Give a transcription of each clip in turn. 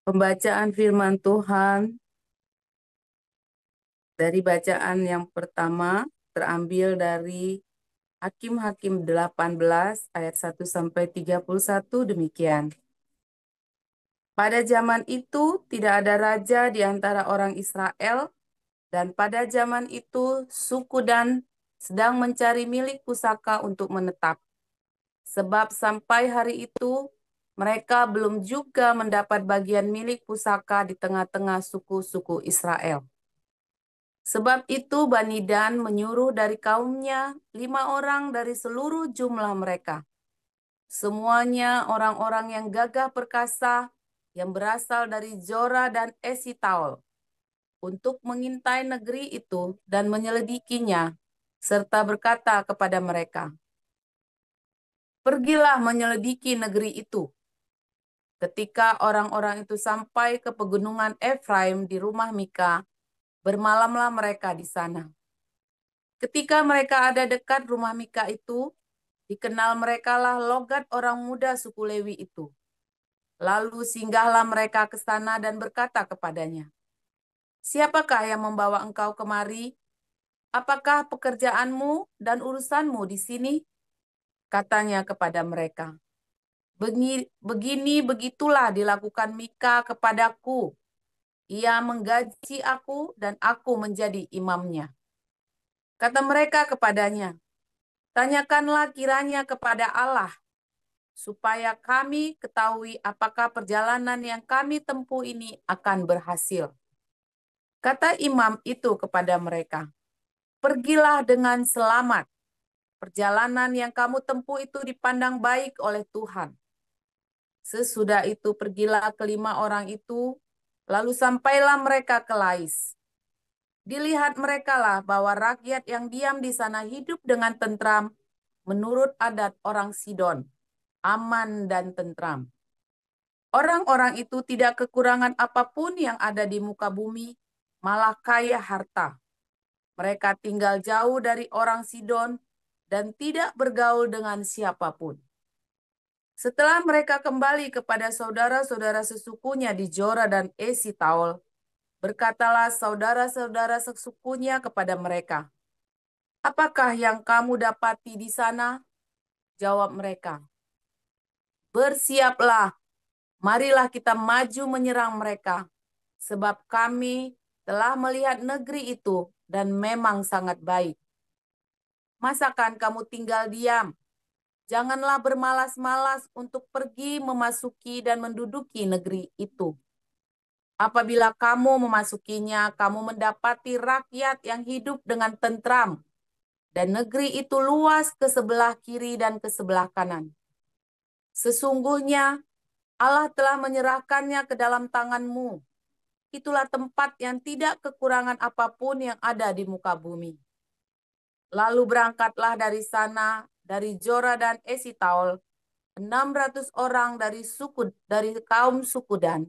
Pembacaan firman Tuhan dari bacaan yang pertama terambil dari Hakim-Hakim 18 ayat 1 sampai 31 demikian. Pada zaman itu tidak ada raja di antara orang Israel, dan pada zaman itu suku Dan sedang mencari milik pusaka untuk menetap. Sebab sampai hari itu mereka belum juga mendapat bagian milik pusaka di tengah-tengah suku-suku Israel. Sebab itu Bani Dan menyuruh dari kaumnya 5 orang dari seluruh jumlah mereka. Semuanya orang-orang yang gagah perkasa yang berasal dari Zora dan Esitaol untuk mengintai negeri itu dan menyelidikinya, serta berkata kepada mereka, "Pergilah menyelidiki negeri itu." Ketika orang-orang itu sampai ke pegunungan Efraim di rumah Mika, bermalamlah mereka di sana. Ketika mereka ada dekat rumah Mika itu, dikenal merekalah logat orang muda suku Lewi itu. Lalu singgahlah mereka ke sana dan berkata kepadanya, "Siapakah yang membawa engkau kemari? Apakah pekerjaanmu dan urusanmu di sini?" Katanya kepada mereka, Begini begitulah dilakukan Mika kepadaku. Ia menggaji aku dan aku menjadi imamnya." Kata mereka kepadanya, "Tanyakanlah kiranya kepada Allah, supaya kami ketahui apakah perjalanan yang kami tempuh ini akan berhasil." Kata imam itu kepada mereka, "Pergilah dengan selamat. Perjalanan yang kamu tempuh itu dipandang baik oleh Tuhan." Sesudah itu pergilah kelima orang itu, lalu sampailah mereka ke Lais. Dilihat merekalah bahwa rakyat yang diam di sana hidup dengan tentram menurut adat orang Sidon, aman dan tentram. Orang-orang itu tidak kekurangan apapun yang ada di muka bumi, malah kaya harta. Mereka tinggal jauh dari orang Sidon dan tidak bergaul dengan siapapun. Setelah mereka kembali kepada saudara-saudara sesukunya di Zora dan Esitaol, berkatalah saudara-saudara sesukunya kepada mereka, "Apakah yang kamu dapati di sana?" Jawab mereka, "Bersiaplah, marilah kita maju menyerang mereka, sebab kami telah melihat negeri itu dan memang sangat baik. Masakan kamu tinggal diam? Janganlah bermalas-malas untuk pergi memasuki dan menduduki negeri itu. Apabila kamu memasukinya, kamu mendapati rakyat yang hidup dengan tentram, dan negeri itu luas ke sebelah kiri dan ke sebelah kanan. Sesungguhnya Allah telah menyerahkannya ke dalam tanganmu. Itulah tempat yang tidak kekurangan apapun yang ada di muka bumi. Lalu berangkatlah dari sana, dari Zora dan Esitaol, 600 orang dari kaum suku Dan,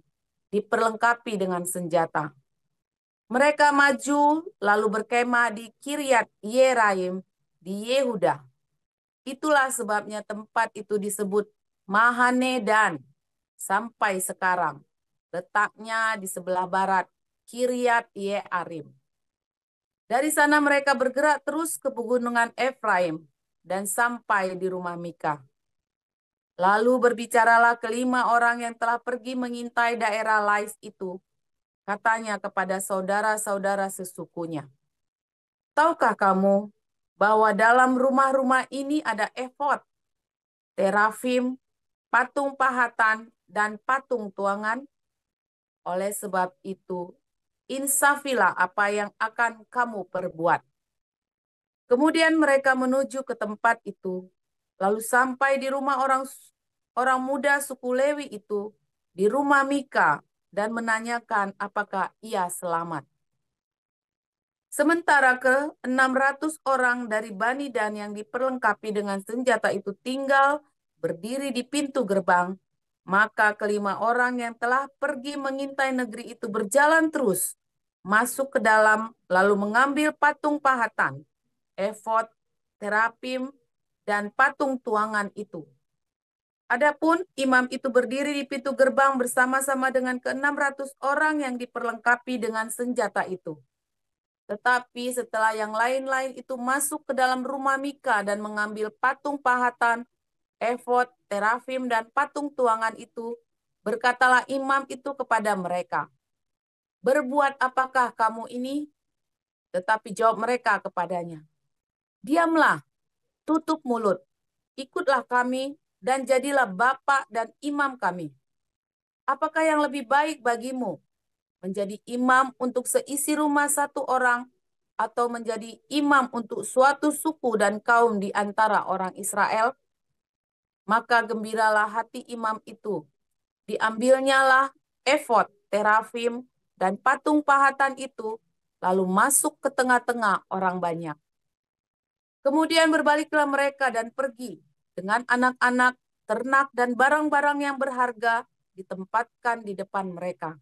diperlengkapi dengan senjata. Mereka maju lalu berkemah di Kiryat Yeraim di Yehuda. Itulah sebabnya tempat itu disebut Mahane Dan sampai sekarang. Letaknya di sebelah barat Kiryat Yearim. Dari sana mereka bergerak terus ke pegunungan Efraim dan sampai di rumah Mika. Lalu berbicaralah kelima orang yang telah pergi mengintai daerah Lais itu. Katanya kepada saudara-saudara sesukunya, "Tahukah kamu bahwa dalam rumah-rumah ini ada efod, terafim, patung pahatan, dan patung tuangan? Oleh sebab itu, insafilah apa yang akan kamu perbuat." Kemudian mereka menuju ke tempat itu, lalu sampai di rumah orang muda suku Lewi itu, di rumah Mika, dan menanyakan apakah ia selamat. Sementara ke 600 orang dari Bani Dan yang diperlengkapi dengan senjata itu tinggal berdiri di pintu gerbang, maka kelima orang yang telah pergi mengintai negeri itu berjalan terus, masuk ke dalam, lalu mengambil patung pahatan, efod, terapim, dan patung tuangan itu. Adapun imam itu berdiri di pintu gerbang bersama-sama dengan ke-600 orang yang diperlengkapi dengan senjata itu. Tetapi setelah yang lain-lain itu masuk ke dalam rumah Mika dan mengambil patung pahatan, efod, terafim, dan patung tuangan itu, berkatalah imam itu kepada mereka, "Berbuat apakah kamu ini?" Tetapi jawab mereka kepadanya, "Diamlah, tutup mulut, ikutlah kami, dan jadilah bapak dan imam kami. Apakah yang lebih baik bagimu, menjadi imam untuk seisi rumah satu orang, atau menjadi imam untuk suatu suku dan kaum di antara orang Israel?" Maka gembiralah hati imam itu. Diambilnyalah efod, terafim, dan patung pahatan itu, lalu masuk ke tengah-tengah orang banyak. Kemudian berbaliklah mereka dan pergi dengan anak-anak, ternak, dan barang-barang yang berharga ditempatkan di depan mereka.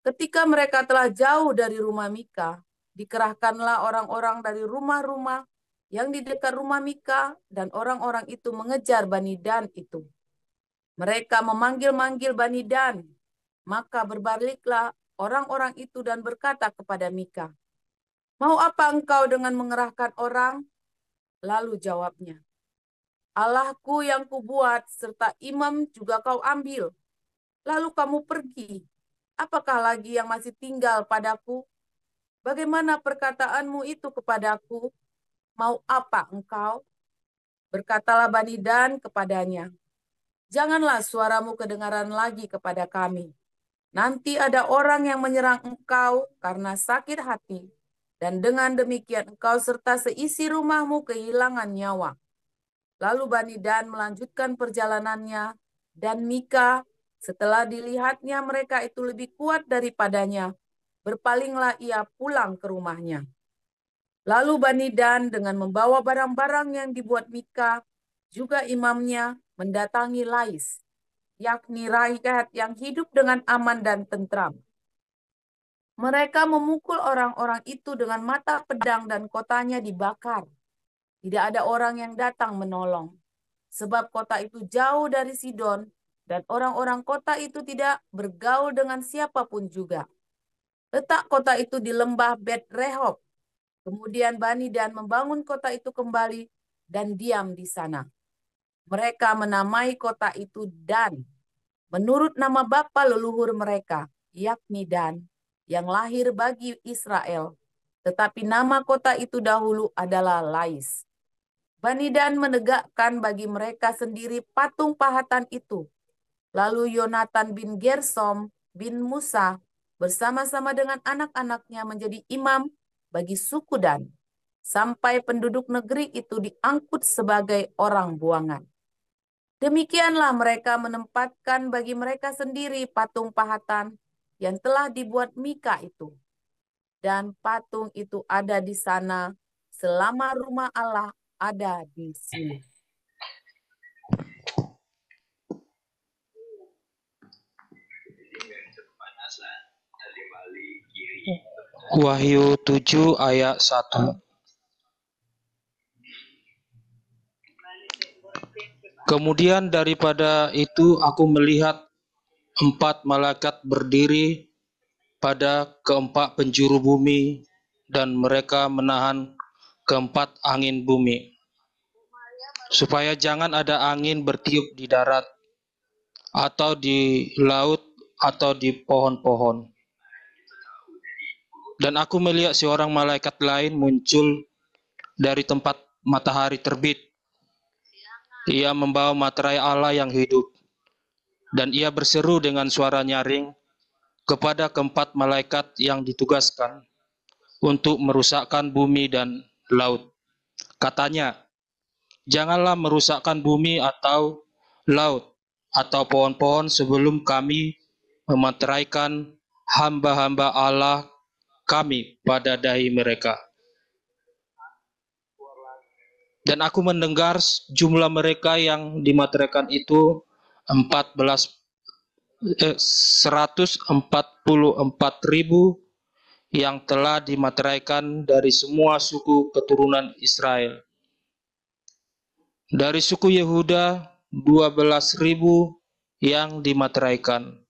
Ketika mereka telah jauh dari rumah Mika, dikerahkanlah orang-orang dari rumah-rumah yang di dekat rumah Mika, dan orang-orang itu mengejar Bani Dan itu. Mereka memanggil-manggil Bani Dan, maka berbaliklah orang-orang itu dan berkata kepada Mika, "Mau apa engkau dengan mengerahkan orang?" Lalu jawabnya, "Allahku yang kubuat serta imam juga kau ambil. Lalu kamu pergi. Apakah lagi yang masih tinggal padaku? Bagaimana perkataanmu itu kepadaku? Mau apa engkau?" Berkatalah Bani Dan kepadanya, "Janganlah suaramu kedengaran lagi kepada kami. Nanti ada orang yang menyerang engkau karena sakit hati, dan dengan demikian engkau serta seisi rumahmu kehilangan nyawa." Lalu Bani Dan melanjutkan perjalanannya, dan Mika, setelah dilihatnya mereka itu lebih kuat daripadanya, berpalinglah ia pulang ke rumahnya. Lalu Bani Dan dengan membawa barang-barang yang dibuat Mika, juga imamnya, mendatangi Lais, yakni rakyat yang hidup dengan aman dan tentram. Mereka memukul orang-orang itu dengan mata pedang dan kotanya dibakar. Tidak ada orang yang datang menolong, sebab kota itu jauh dari Sidon, dan orang-orang kota itu tidak bergaul dengan siapapun juga. Letak kota itu di lembah Bet Rehob. Kemudian Bani Dan membangun kota itu kembali dan diam di sana. Mereka menamai kota itu Dan, menurut nama bapa leluhur mereka, yakni Dan, yang lahir bagi Israel. Tetapi nama kota itu dahulu adalah Lais. Bani Dan menegakkan bagi mereka sendiri patung pahatan itu. Lalu Yonatan bin Gersom bin Musa bersama-sama dengan anak-anaknya menjadi imam bagi suku Dan, sampai penduduk negeri itu diangkut sebagai orang buangan. Demikianlah mereka menempatkan bagi mereka sendiri patung pahatan yang telah dibuat Mika itu. Dan patung itu ada di sana selama rumah Allah ada di sini. Wahyu 7 ayat 1. Kemudian daripada itu aku melihat 4 malaikat berdiri pada keempat penjuru bumi, dan mereka menahan keempat angin bumi, supaya jangan ada angin bertiup di darat, atau di laut, atau di pohon-pohon. Dan aku melihat seorang malaikat lain muncul dari tempat matahari terbit. Ia membawa materai Allah yang hidup, dan ia berseru dengan suara nyaring kepada keempat malaikat yang ditugaskan untuk merusakkan bumi dan laut. Katanya, "Janganlah merusakkan bumi atau laut atau pohon-pohon sebelum kami memateraikan hamba-hamba Allah kami pada dahi mereka." Dan aku mendengar jumlah mereka yang dimateraikan itu 144.000 yang telah dimateraikan dari semua suku keturunan Israel. Dari suku Yehuda 12.000 yang dimateraikan.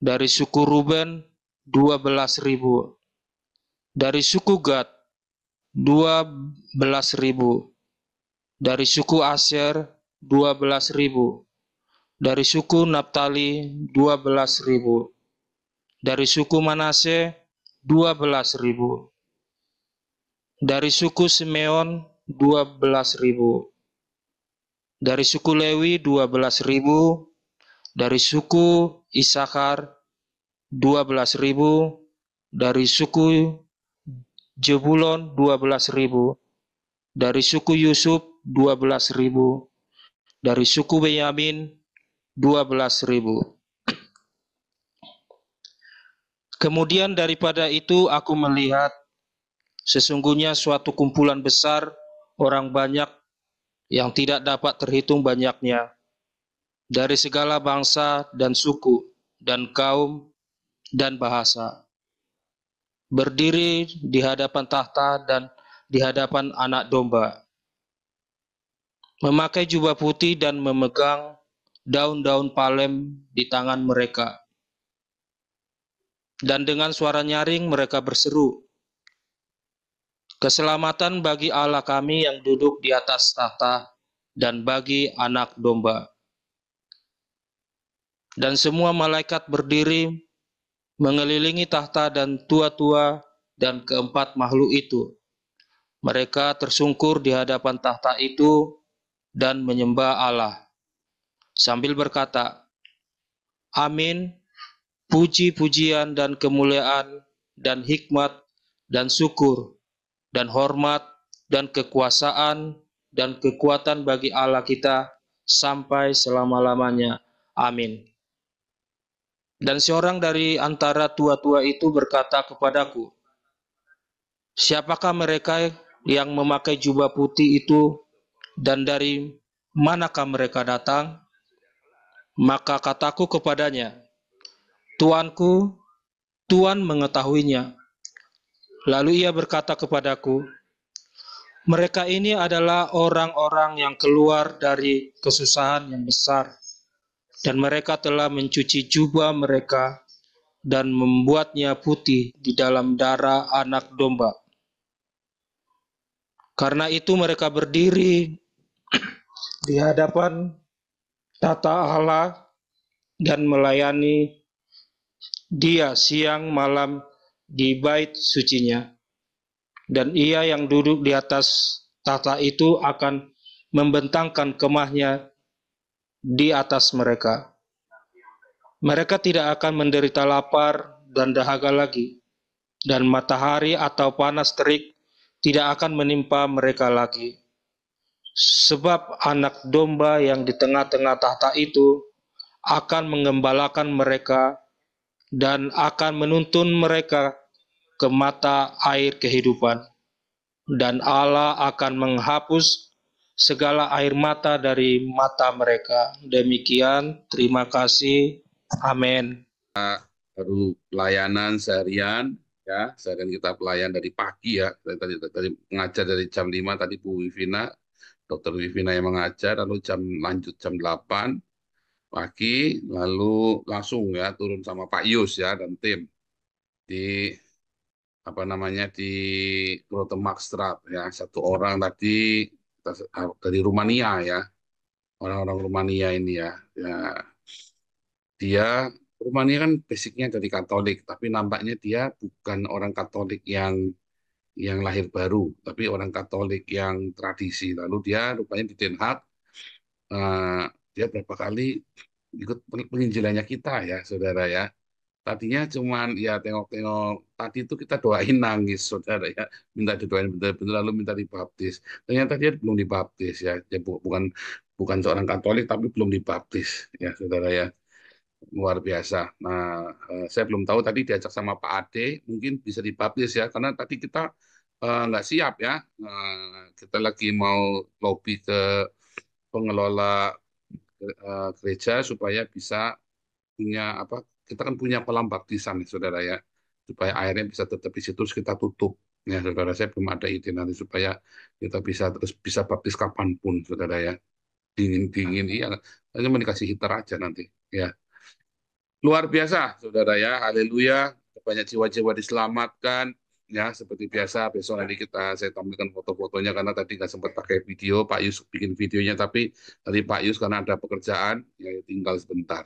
Dari suku Ruben 12.000. Dari suku Gad 12.000. Dari suku Aser 12.000. Dari suku Naptali 12.000. Dari suku Manase 12.000. Dari suku Simeon 12.000. Dari suku Lewi 12.000. Dari suku Isakar 12.000. Dari suku Jebulon 12.000. Dari suku Yusuf 12.000. Dari suku Benyamin 12.000. Kemudian daripada itu aku melihat sesungguhnya suatu kumpulan besar orang banyak yang tidak dapat terhitung banyaknya, dari segala bangsa dan suku dan kaum dan bahasa, berdiri di hadapan tahta dan di hadapan Anak Domba, memakai jubah putih dan memegang daun-daun palem di tangan mereka. Dan dengan suara nyaring mereka berseru, "Keselamatan bagi Allah kami yang duduk di atas tahta dan bagi Anak Domba." Dan semua malaikat berdiri mengelilingi tahta dan tua-tua dan keempat makhluk itu. Mereka tersungkur di hadapan tahta itu dan menyembah Allah sambil berkata, "Amin, puji-pujian dan kemuliaan dan hikmat dan syukur dan hormat dan kekuasaan dan kekuatan bagi Allah kita sampai selama-lamanya. Amin." Dan seorang dari antara tua-tua itu berkata kepadaku, "Siapakah mereka yang memakai jubah putih itu dan dari manakah mereka datang?" Maka kataku kepadanya, "Tuanku, Tuhan mengetahuinya." Lalu ia berkata kepadaku, "Mereka ini adalah orang-orang yang keluar dari kesusahan yang besar, dan mereka telah mencuci jubah mereka dan membuatnya putih di dalam darah Anak Domba. Karena itu mereka berdiri di hadapan tata Allah dan melayani Dia siang malam di bait sucinya. Dan Ia yang duduk di atas tahta itu akan membentangkan kemahnya di atas mereka. Mereka tidak akan menderita lapar dan dahaga lagi, dan matahari atau panas terik tidak akan menimpa mereka lagi. Sebab Anak Domba yang di tengah-tengah tahta itu akan mengembalakan mereka dan akan menuntun mereka ke mata air kehidupan. Dan Allah akan menghapus segala air mata dari mata mereka. Demikian, terima kasih. Amin. Baru pelayanan seharian, ya, seharian kita pelayan dari pagi ya. Tadi mengajar dari jam 5 tadi Bu Wivina, Dokter Wivina yang mengajar, lalu lanjut jam 8 pagi, lalu langsung ya turun sama Pak Yus ya dan tim di di Grote Marktstraat ya, satu orang tadi dari Rumania ya, orang-orang Rumania ini ya, dia Rumania kan basicnya dari Katolik, tapi nampaknya dia bukan orang Katolik yang lahir baru, tapi orang Katolik yang tradisi. Lalu dia rupanya di Den Haag, dia berapa kali ikut penginjilannya kita ya, saudara ya. Tadinya cuman ya tengok-tengok, tadi itu kita doain nangis, saudara ya. Minta didoain betul-betul, lalu minta dibaptis. Ternyata dia belum dibaptis ya. Dia bukan bukan seorang Katolik, tapi belum dibaptis ya, saudara ya. Luar biasa. Nah, saya belum tahu tadi diajak sama Pak Ade, mungkin bisa dibaptis ya, karena tadi kita nggak siap ya. Kita lagi mau lobby ke pengelola gereja supaya bisa punya apa? Kita kan punya kolam baptisan, ya, saudara ya, supaya airnya bisa tetap di situ terus kita tutup. Ya, saudara, saya belum ada ide nanti supaya kita bisa terus bisa baptis kapanpun, saudara ya. dingin-dingin, iya. Hanya mau dikasih heater aja nanti. Ya, luar biasa, saudara ya. Haleluya. Banyak jiwa-jiwa diselamatkan. Ya, seperti biasa, besok nanti saya tampilkan foto-fotonya karena tadi nggak sempat pakai video. Pak Yus bikin videonya, tapi tadi Pak Yus karena ada pekerjaan, ya tinggal sebentar.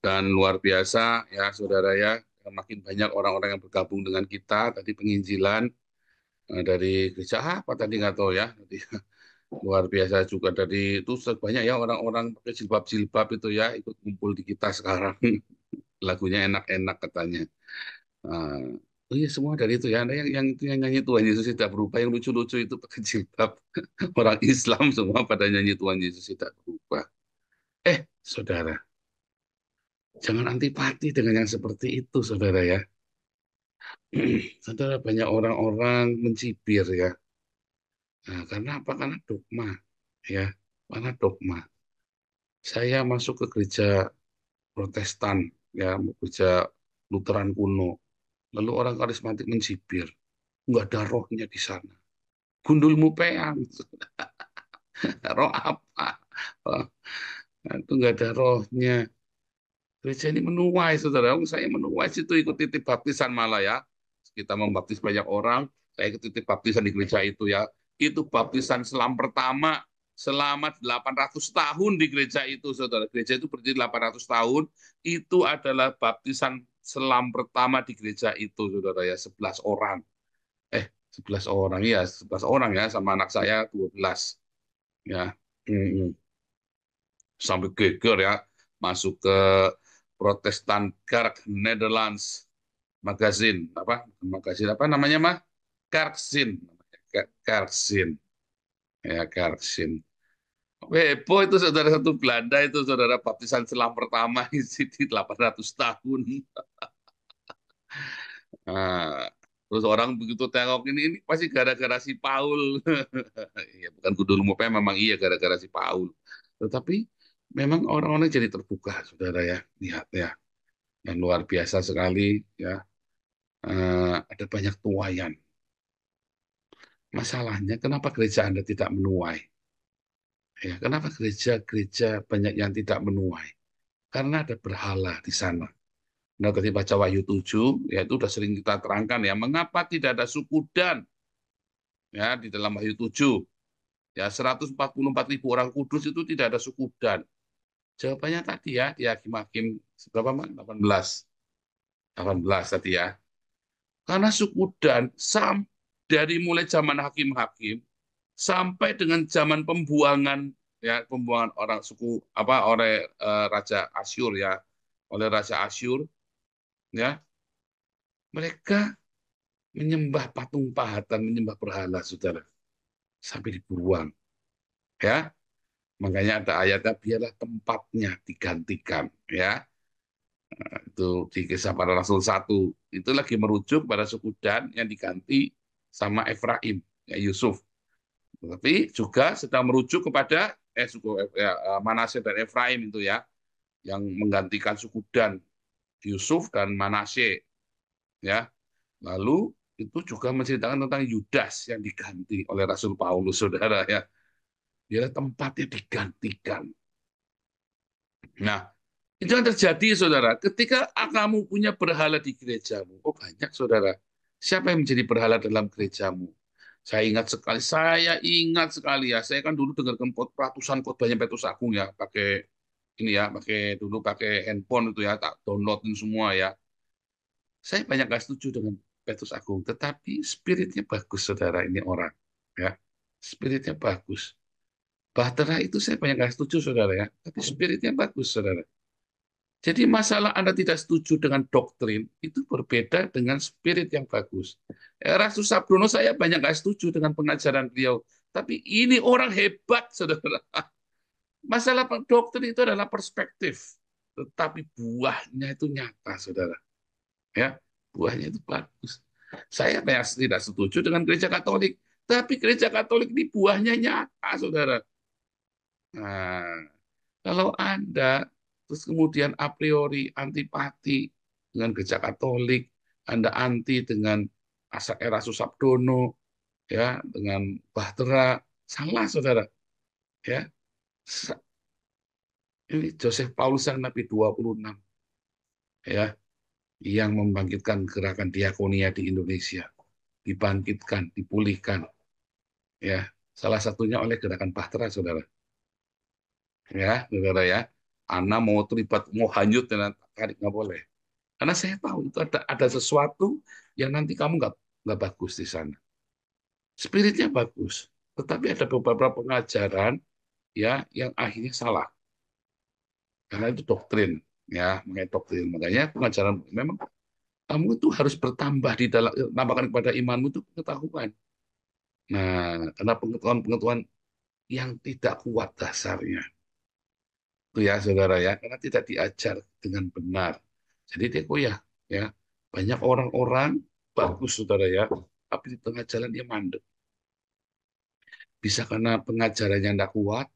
Dan luar biasa, ya saudara ya, makin banyak orang-orang yang bergabung dengan kita. Tadi penginjilan dari gereja apa tadi nggak tahu ya. Tadi, luar biasa juga dari itu banyak ya orang-orang pakai jilbab-jilbab itu ya ikut kumpul di kita sekarang. Lagunya enak-enak katanya. Nah, oh iya semua dari itu ya. Ada yang itu yang nyanyi Tuhan Yesus tidak berubah, yang lucu-lucu itu pakai jilbab. Orang Islam semua pada nyanyi Tuhan Yesus tidak berubah. Saudara, jangan antipati dengan yang seperti itu, saudara ya. Saudara, banyak orang-orang mencibir ya. Nah, karena apa? Karena dogma, ya. Karena dogma. Saya masuk ke gereja Protestan, ya, gereja Lutheran kuno. Lalu orang karismatik mencibir, nggak ada rohnya di sana. Gundulmu peang, roh apa? Oh, itu nggak ada rohnya. Gereja ini menuai, saudara. Saya menuai situ ikut titip baptisan malah ya. Kita membaptis banyak orang, saya ikut titip baptisan di gereja itu ya. Itu baptisan selam pertama selama 800 tahun di gereja itu, saudara. Gereja itu berdiri 800 tahun. Itu adalah baptisan selam pertama di gereja itu, saudara ya. 11 orang. 11 orang ya, 11 orang ya, sama anak saya 12 ya. Hmm. Sampai geger ya, masuk ke Protestan Kerk Netherlands magazine apa namanya mah Kerkzin, Kerkzin ya, Kerkzin. Wepo itu saudara, satu Belanda itu saudara, baptisan selam pertama isi di 800 tahun. Nah, terus orang begitu tengok ini pasti gara-gara si Paul. Ya, bukan kudu lumpuh, memang iya gara-gara si Paul. Tetapi memang orang-orang jadi terbuka, saudara ya. Lihat ya, yang luar biasa sekali ya. Ada banyak tuaian. Masalahnya, kenapa gereja Anda tidak menuai? Ya, kenapa gereja-gereja banyak yang tidak menuai? Karena ada berhala di sana. Nah, ketika baca Wahyu 7, ya itu sudah sering kita terangkan ya, mengapa tidak ada suku Dan ya di dalam Wahyu 7. Ya, 144.000 orang kudus itu tidak ada suku Dan. Jawabannya tadi ya, di Hakim-Hakim berapa, Mak? 18. 18 tadi ya. Karena suku Dan dari mulai zaman hakim-hakim sampai dengan zaman pembuangan ya, pembuangan orang suku apa oleh Raja Asyur ya, oleh Raja Asyur ya, mereka menyembah patung pahatan, menyembah berhala, saudara, sampai dibuang ya. Makanya ada ayatnya, biarlah tempatnya digantikan ya. Itu di Kisah Para Rasul 1. Itu lagi merujuk pada suku Dan yang diganti sama Efraim, ya Yusuf. Tapi juga sedang merujuk kepada suku Manasye dan Efraim itu ya, yang menggantikan suku Dan, Yusuf dan Manasye ya. Lalu itu juga menceritakan tentang Yudas yang diganti oleh Rasul Paulus, saudara ya. Dia tempatnya digantikan. Nah, itu yang terjadi, saudara. Ketika kamu punya berhala di gerejamu, oh banyak, saudara. Siapa yang menjadi berhala dalam gerejamu? Saya ingat sekali ya. Saya kan dulu dengarkan ratusan khotbahnya Petrus Agung ya, pakai ini ya, pakai handphone itu ya, tak downloadin semua ya. Saya banyak nggak setuju dengan Petrus Agung, tetapi spiritnya bagus, saudara, ini orang ya. Spiritnya bagus. Bahtera itu saya banyak nggak setuju, saudara ya, tapi spiritnya bagus, saudara. Jadi masalah Anda tidak setuju dengan doktrin, itu berbeda dengan spirit yang bagus. Rasul Sabdono saya banyak nggak setuju dengan pengajaran beliau. Tapi ini orang hebat, saudara. Masalah doktrin itu adalah perspektif. Tetapi buahnya itu nyata, saudara. Ya, buahnya itu bagus. Saya banyak tidak setuju dengan gereja Katolik. Tapi gereja Katolik ini buahnya nyata, saudara. Nah, kalau Anda terus kemudian a priori antipati dengan gereja Katolik, Anda anti dengan Era Susabdono, ya, dengan Bahtera, salah, saudara. Ya, ini Joseph Paulus yang Nabi 26, ya, yang membangkitkan gerakan diakonia di Indonesia, dibangkitkan, dipulihkan, ya. Salah satunya oleh gerakan Bahtera, saudara. Ya, saudara ya. Anak mau terlibat, mau hanyut dan tarik nggak boleh. Karena saya tahu itu ada sesuatu yang nanti kamu nggak bagus di sana. Spiritnya bagus, tetapi ada beberapa pengajaran ya yang akhirnya salah. Karena itu doktrin, ya, mengenai doktrin. Makanya pengajaran memang kamu itu harus bertambah di dalam tambahkan kepada imanmu itu pengetahuan. Nah, karena pengetahuan-pengetahuan yang tidak kuat dasarnya. Itu ya, saudara ya, karena tidak diajar dengan benar. Jadi dia goyah, ya. Banyak orang-orang bagus, saudara ya, tapi di tengah jalan dia mandek. Bisa karena pengajarannya tidak kuat,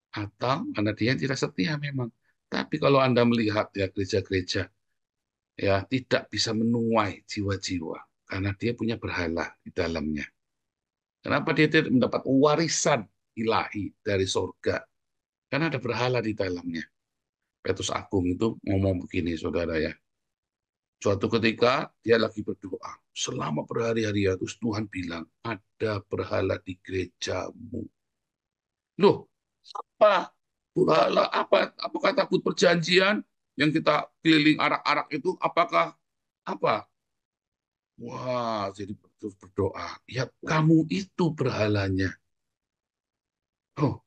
atau karena dia tidak setia memang. Tapi kalau Anda melihat ya gereja-gereja, ya tidak bisa menuai jiwa-jiwa, karena dia punya berhala di dalamnya. Kenapa dia tidak mendapat warisan ilahi dari surga? Karena ada berhala di dalamnya. Petrus Agung itu ngomong begini, saudara ya. Suatu ketika dia lagi berdoa. Selama berhari-hari ya, terus Tuhan bilang, ada berhala di gerejamu. Loh, apa? Berhala apa? Apakah takut perjanjian yang kita keliling arak-arak itu? Apakah apa? Wah, jadi terus berdoa. Ya, kamu itu berhalanya. Oh,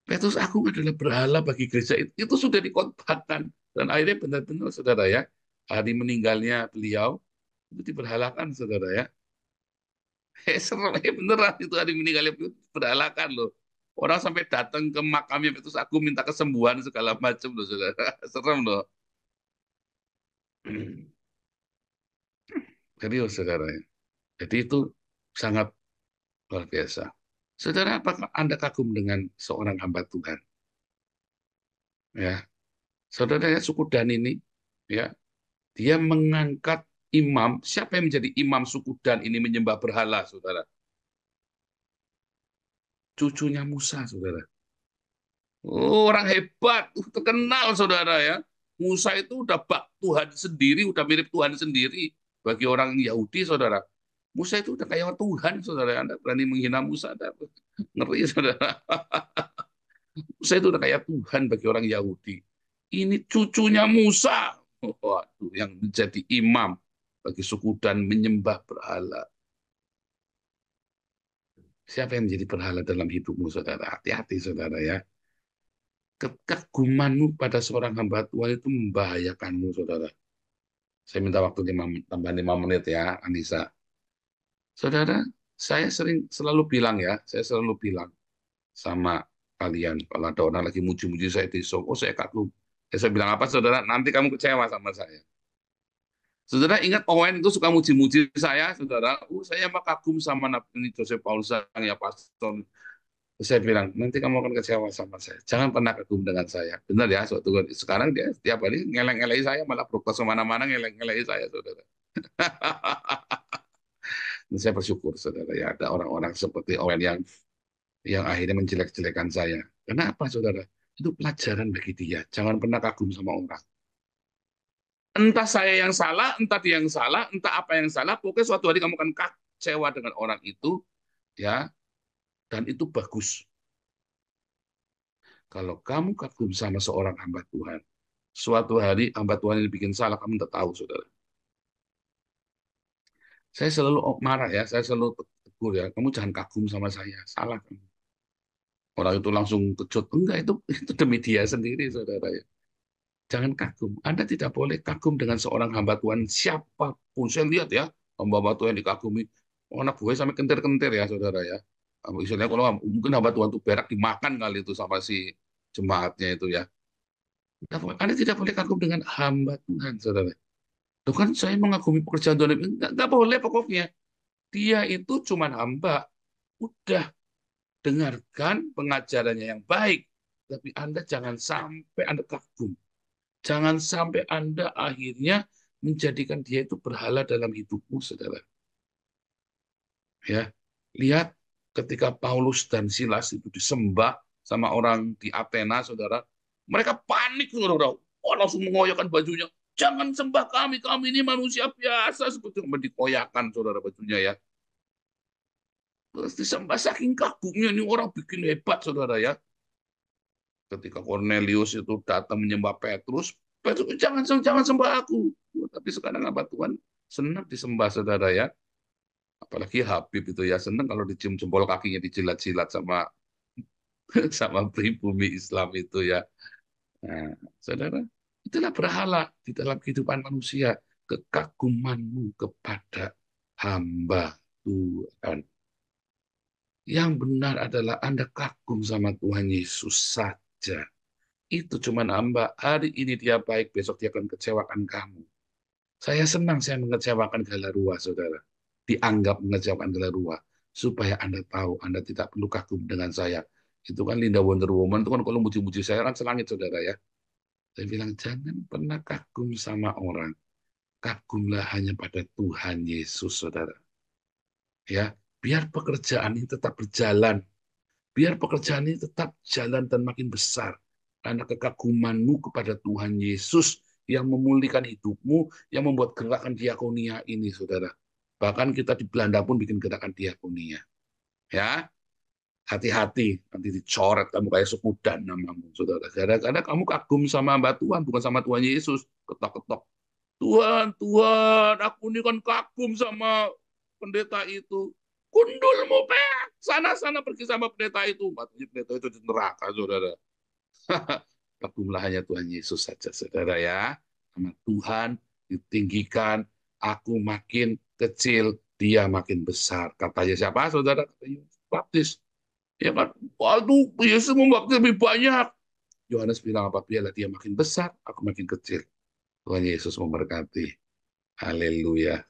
Petrus Agung adalah berhala bagi gereja itu. Itu sudah dikontrakkan. Dan akhirnya benar-benar, saudara ya, hari meninggalnya beliau, itu diberhalakan, saudara ya. Serem, beneran itu hari meninggalnya beliau diberhalakan loh. Orang sampai datang ke makamnya Petrus Agung minta kesembuhan segala macam loh, saudara. Serem loh. Serius, saudara ya. Jadi itu sangat luar biasa. Saudara, apakah Anda kagum dengan seorang hamba Tuhan? Ya, saudara ya, suku Dan ini, ya, dia mengangkat imam. Siapa yang menjadi imam suku Dan ini menyembah berhala, saudara? Cucunya Musa, saudara. Oh, orang hebat, terkenal, saudara ya. Musa itu udah bak Tuhan sendiri, udah mirip Tuhan sendiri bagi orang Yahudi, saudara. Musa itu udah kayak Tuhan, saudara. Anda berani menghina Musa, Anda ngeri, saudara. Musa itu udah kayak Tuhan bagi orang Yahudi. Ini cucunya Musa, waduh, yang menjadi imam bagi suku Dan menyembah berhala. Siapa yang menjadi berhala dalam hidupmu, saudara? Hati-hati, saudara ya. Kekagumanmu pada seorang hamba Tuhan itu membahayakanmu, saudara. Saya minta waktu tambah 5 menit ya, Anissa. Saudara, saya selalu bilang ya, saya selalu bilang sama kalian, kalau ada orang lagi muji-muji saya di show, oh saya kagum. Saya bilang apa, saudara? Nanti kamu kecewa sama saya. Saudara ingat Owen itu suka muji-muji saya, saudara. Saya mah kagum sama Nabi Joseph Paulus ya pastor. Saya bilang, nanti kamu akan kecewa sama saya. Jangan pernah kagum dengan saya. Benar ya, suatu sekarang dia setiap hari ngeleng-ngeleng saya, malah broadcast kemana-mana ngeleng-ngeleng saya, saudara. Dan saya bersyukur, saudara, ya ada orang-orang seperti Owen yang akhirnya menjelek-jelekan saya. Kenapa, saudara? Itu pelajaran bagi dia. Jangan pernah kagum sama orang. Entah saya yang salah, entah dia yang salah, entah apa yang salah, pokoknya suatu hari kamu akan kecewa dengan orang itu, ya, dan itu bagus. Kalau kamu kagum sama seorang hamba Tuhan, suatu hari hamba Tuhan ini bikin salah, kamu tak tahu, saudara. Saya selalu marah ya, saya selalu tegur ya, kamu jangan kagum sama saya, salah kamu. Orang itu langsung kecut, enggak, itu demi dia sendiri, saudara ya. Jangan kagum. Anda tidak boleh kagum dengan seorang hamba Tuhan siapapun. Saya lihat ya, hamba Tuhan dikagumi. Oh, anak buahnya sampai kentir-kentir ya, saudara ya. Istilahnya kalau mungkin hamba Tuhan itu berak dimakan kali itu sama si jemaatnya itu ya. Anda tidak boleh kagum dengan hamba Tuhan, saudara. Itu kan saya mengagumi pekerjaan Tuhan. Enggak boleh pokoknya. Dia itu cuma hamba. Udah, dengarkan pengajarannya yang baik. Tapi Anda jangan sampai Anda kagum. Jangan sampai Anda akhirnya menjadikan dia itu berhala dalam hidupmu, saudara. Ya, lihat Ketika Paulus dan Silas itu disembah sama orang di Athena, saudara, mereka panik, saudara. Oh, langsung mengoyakkan bajunya. Jangan sembah kami, kami ini manusia biasa. Seperti yang dikoyakkan, saudara, bajunya ya. Terus disembah saking kagumnya, ini orang bikin hebat, saudara ya. Ketika Cornelius itu datang menyembah Petrus, Petrus jangan jangan sembah aku. Tapi sekarang apa Tuhan senang disembah, saudara ya. Apalagi Habib itu ya senang kalau dicium jempol kakinya dijilat-jilat sama sama pribumi Islam itu ya. Nah, saudara, itulah berhala di dalam kehidupan manusia, kekagumanmu kepada hamba Tuhan. Yang benar adalah Anda kagum sama Tuhan Yesus saja. Itu cuma hamba. Hari ini dia baik, besok dia akan kecewakan kamu. Saya senang saya mengecewakan Galarua, saudara. Dianggap mengecewakan Galarua. Supaya Anda tahu, Anda tidak perlu kagum dengan saya. Itu kan Linda Wonder Woman, itu kan kalau muji-muji saya kan selangit, saudara ya. Saya bilang, jangan pernah kagum sama orang. Kagumlah hanya pada Tuhan Yesus, saudara. Ya, biar pekerjaan ini tetap berjalan. Biar pekerjaan ini tetap jalan dan makin besar. Karena kekagumanmu kepada Tuhan Yesus yang memulihkan hidupmu, yang membuat gerakan diakonia ini, saudara. Bahkan kita di Belanda pun bikin gerakan diakonia. Ya, hati-hati, nanti dicoret kamu kayak suku Dan namamu, saudara. Karena kamu kagum sama Mbak Tuhan, bukan sama Tuhan Yesus. Ketok-ketok. Tuhan, Tuhan, aku ini kan kagum sama pendeta itu. Kundulmu, Pak. Sana-sana pergi sama pendeta itu. Maksudnya pendeta itu di neraka, saudara. Kagumlah hanya Tuhan Yesus saja, saudara ya. Nama Tuhan ditinggikan, aku makin kecil, dia makin besar. Katanya siapa, saudara? Kata Yohanes Baptis. Ya kan? Waduh, Yesus membaptis lebih banyak. Yohanes bilang apa? Biarlah dia makin besar, aku makin kecil. Tuhan Yesus memberkati. Haleluya.